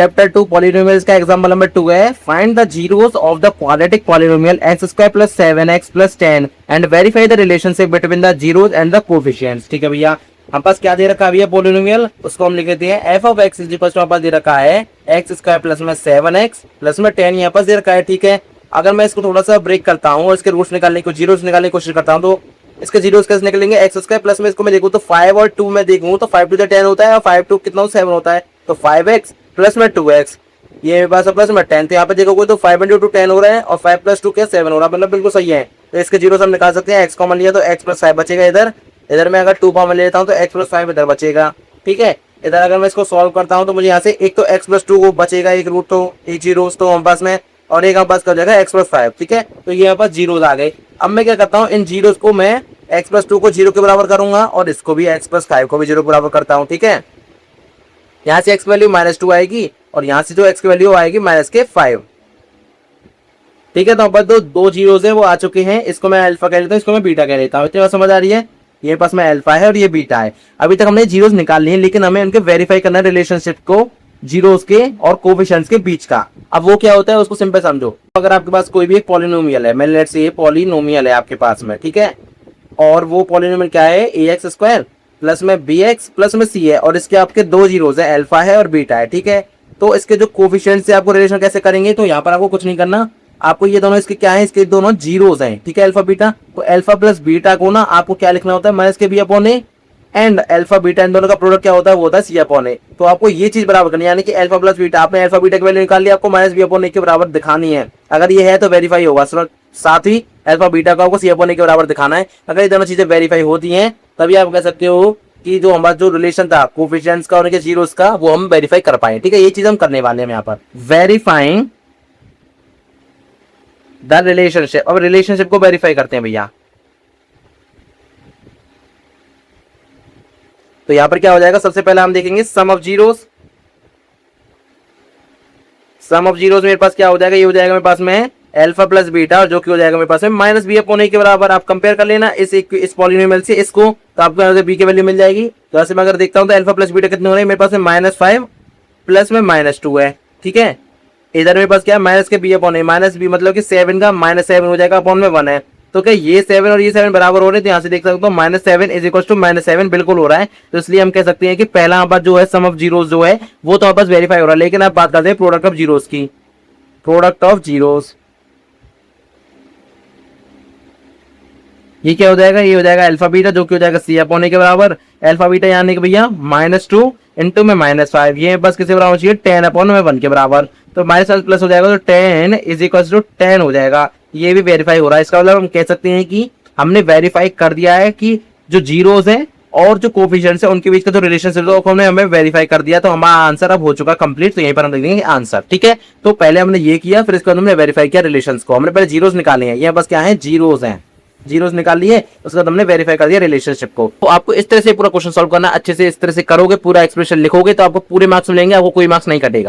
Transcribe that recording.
Chapter 2 polynomials का example number 2 है, find the zeros of the quadratic polynomial x² + 7x + 10 and verify the relationship between the zeros and the coefficients. ठीक है भैया, हम पास क्या दे रखा है भैया पॉलिनोमियल, उसको हम लिख देते हैं f of x equal to दे रखा है x² + 7x + 10 यहाँ पास दे रखा है। ठीक है, अगर मैं इसको थोड़ा सा ब्रेक करता हूँ और इसके रूट्स निकालने को जीरोस निकालने की कोशिश करता हूँ तो इसके जीरोस कैसे निकलेंगे, x² प्लस में इसको मैं देखूँ तो 5 और 2 में देखूँ तो 5 2 10 होता है और 5 2 कितना 7 होता है, तो 5x प्लस में 2x, ये मेरे पास प्लस में 10, तो यहाँ पे देखोगे तो 5 × 2 10 हो रहा है और 5 + 2 क्या 7 हो रहा है, मतलब बिल्कुल सही है। तो इसके जीरोस हम निकाल सकते हैं, x कॉमन लिया तो x + 5 बचेगा, इधर मैं अगर 2 कॉमन ले लेता हूँ तो x + 5 इधर बचेगा। ठीक है, इधर अगर मैं इसको सॉल्व करता हूँ तो मुझे यहाँ से एक तो x + 2 को बचेगा, एक रूट तो एक जीरोस तो हम पास में, और एक हम पास कर जाएगा x + 5। ठीक है, तो ये यहाँ पास जीरोस आ गए। अब मैं क्या करता हूँ, इन जीरोस को मैं x + 2 को 0 के बराबर करूंगा और इसको भी x + 5 को भी 0 के बराबर करता हूँ। ठीक है, यहाँ से x की वैल्यू -2 आएगी और यहाँ से जो x की वैल्यू आएगी -5। ठीक है, तो अब दो जीरोस है वो आ चुके हैं, इसको मैं अल्फा कह लेता हूँ, इसको मैं बीटा कह लेता हूँ। इतनी बात समझ आ रही है, ये पास में अल्फा है और ये बीटा है। अभी तक हमने जीरोस निकाल लिए लेकिन हमें उनके वेरीफाई करना है रिलेशनशिप को जीरोस के और कोफिशिएंट्स के बीच का। अब वो क्या होता है उसको सिंपल समझो, अगर आपके पास कोई भी एक पॉलिनोमियल है, मैं लेट्स से ये पॉलिनोमियल है आपके पास में, ठीक है, और वो पॉलिनोमियल क्या है ax² प्लस में bx प्लस में c है और इसके आपके दो जीरोस है, अल्फा है और बीटा है। ठीक है, तो इसके जो कोफिशिएंट से आपको रिलेशन कैसे करेंगे, तो यहाँ पर आपको कुछ नहीं करना, आपको ये दोनों इसके क्या है, इसके दोनों जीरोस हैं। ठीक है, अल्फा बीटा, तो अल्फा प्लस बीटा को ना आपको क्या लिखना होता है, माइनस के b/a एंड अल्फा बीटा इन दोनों का प्रोडक्ट क्या होता है, वो होता है c/a। तो आपको ये चीज बराबर करनी है, यानी कि अल्फा प्लस बीटा, आपने अल्फा बीटा की वैल्यू निकाल ली, आपको -b/a के बराबर दिखानी है। अगर ये है तो वेरीफाई होगा, साथ ही अल्फा बीटा को आपको c/a के बराबर दिखाना है। अगर ये दोनों चीजें वेरीफाई होती हैं तभी आप कह सकते हो कि जो हमारा जो रिलेशन था कोफिशिएंट्स का और उनके जीरोस का वो हम वेरीफाई कर पाए। ठीक है, ये चीज हम करने वाले हैं यहाँ पर, वेरीफाइंग द रिलेशनशिप। अब रिलेशनशिप को वेरीफाई करते हैं भैया, तो यहां पर क्या हो जाएगा, सबसे पहले हम देखेंगे sum of zeros. Sum of zeros मेरे पास क्या हो जाएगा, ये हो जाएगा मेरे पास में अल्फा प्लस बीटा, और जो कि हो जाएगा मेरे पास में -b/a के बराबर। आप कंपेयर कर लेना इस पॉलिनोमियल से इसको, तो आपको यहाँ से b की वैल्यू मिल जाएगी। तो ऐसे मैं अगर देखता हूँ तो अल्फा प्लस बीटा कितने हो रहे हैं, मेरे पास में -5 प्लस में -2 है। ठीक है, इधर मेरे पास क्या है, माइनस के b/a, माइनस b मतलब कि 7 का -7 हो जाएगा, अपॉन में 1 है, तो क्या ये 7 और ये 7 बराबर हो रहे हैं, तो यहाँ से देख सकते हो -7 = -7 बिल्कुल हो रहा है। तो इसलिए हम कह सकते हैं कि पहला यहाँ पर जो है सम ऑफ जीरोस जो है वो तो बस वेरीफाई हो रहा है। लेकिन आप बात करते हैं प्रोडक्ट ऑफ जीरोस की, प्रोडक्ट ऑफ जीरोस ये क्या हो जाएगा, ये हो जाएगा अल्फा बीटा जो कि हो जाएगा c/a के बराबर। अल्फा बीटा यानी कि भैया -2 इंटू में -5, ये बस किसी बराबर चाहिए 10/1 के बराबर, तो -5 प्लस हो जाएगा तो 10 = 10 हो जाएगा। ये भी वेरीफाई हो रहा है, इसका मतलब हम कह सकते हैं कि हमने वेरीफाई कर दिया है कि जो जीरोस हैं और जो कोफिशिएंट्स हैं उनके बीच का जो रिलेशनशिप है हमने हमें वेरीफाई कर दिया, तो हमारा आंसर अब हो चुका कंप्लीट। तो यहीं पर हम लिख देंगे आंसर। ठीक है, तो पहले हमने ये किया, फिर इसके बाद हमने वेरीफाई किया रिलेशंस को। हमने पहले जीरोस निकाले हैं, ये बस क्या है, जीरोस हैं, जीरोस निकाल लिए, उसके बाद हमने वेरीफाई कर दिया रिलेशनशिप को। तो आपको इस तरह से पूरा क्वेश्चन सॉल्व करना, अच्छे से इस तरह से करोगे, पूरा एक्सप्रेशन लिखोगे तो आपको पूरे मार्क्स मिलेंगे, आपको कोई मार्क्स नहीं कटेगा।